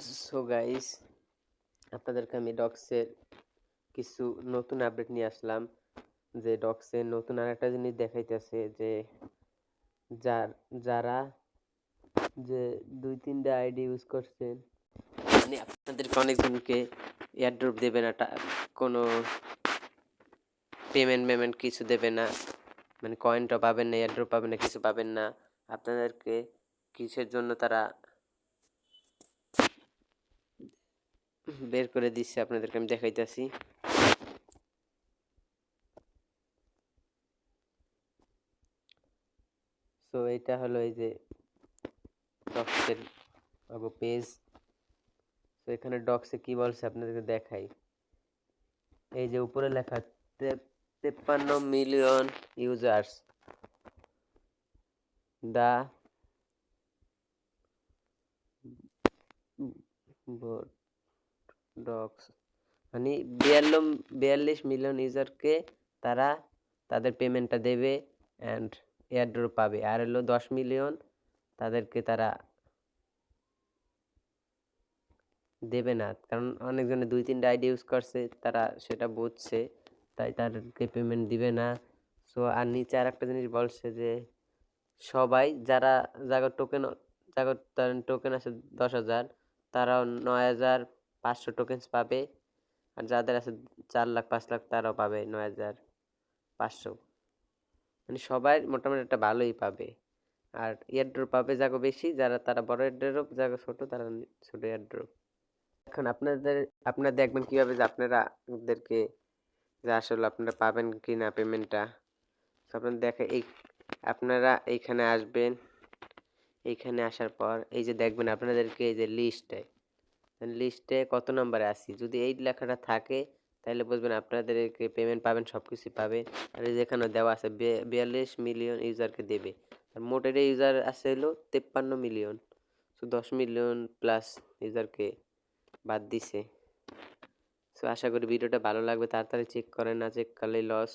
So guys, আপনাদেরকে আমি ডক্সের কিছু নতুন আপডেট নিয়ে আসলাম। যে ডক্সের নতুন আরেকটা জিনিস দেখাইতেছে যে যার যারা যে 2-3টা আইডি ইউজ করছেন, মানে আপনাদেরকে অনেকজনকে এয়ারড্রপ দেবে না, কোনো পেমেন্ট কিছু দেবে না, মানে কয়েনটা পাবেন না, এয়ারড্রপ পাবেন না, কিছু পাবেন না। আপনাদেরকে কিসের জন্য তারা বের করে দিচ্ছে আপনাদেরকে আমি দেখাইতেছি। সো এটা হলো এই যে ডক্সের পেজ। তো এখানে ডক্সে কি বলছে আপনাদেরকে দেখাই। এই যে উপরে লেখা 53 মিলিয়ন ইউজার্স দা ডক্স, মানে 42 মিলিয়ন ইউজারকে তারা তাদের পেমেন্টটা দেবে অ্যান্ড এয়ারড্রপ পাবে। আর হলো 10 মিলিয়ন তাদেরকে তারা দেবে না, কারণ অনেকজনে 2-3টা আইডি ইউজ করছে, তারা সেটা বুঝছে, তাই তাদেরকে পেমেন্ট দিবে না। সো আর নিচে আর একটা জিনিস বলছে যে সবাই যারা জাগর টোকেন আছে 10,000, তারাও 9,500 টোকেন্স পাবে। আর যাদের আছে 4 লাখ 5 লাখ তারাও পাবে 9,500। মানে সবাই মোটামুটি একটা ভালোই পাবে। আর এয়ারড্রপ পাবে যাগো বেশি, যারা তারা বড় এয়ারড্রপ, যাগো ছোট তারা ছোট এয়ারড্রপ। এখন আপনারা দেখবেন কিভাবে যে আপনাদেরকে যে আসলে আপনারা পাবেন কি না পেমেন্টটা। আপনারা আপনারা এইখানে আসবেন। এইখানে আসার পর এই যে দেখবেন আপনাদেরকে এই যে লিস্টে কত নম্বরে আছি, যদি এই লেখাটা থাকে তাহলে বুঝবেন আপনাদেরকে পেমেন্ট পাবেন, সব কিছুই পাবেন। আর এই যেখানে দেওয়া আছে 42 মিলিয়ন ইউজারকে দেবে। আর মোটের ইউজার আছে হলো 53 মিলিয়ন। তো 10 মিলিয়ন প্লাস ইউজারকে বাদ দিছে। সো আশা করি ভিডিওটা ভালো লাগবে, তাড়াতাড়ি চেক করেন, না চেক করলেই লস।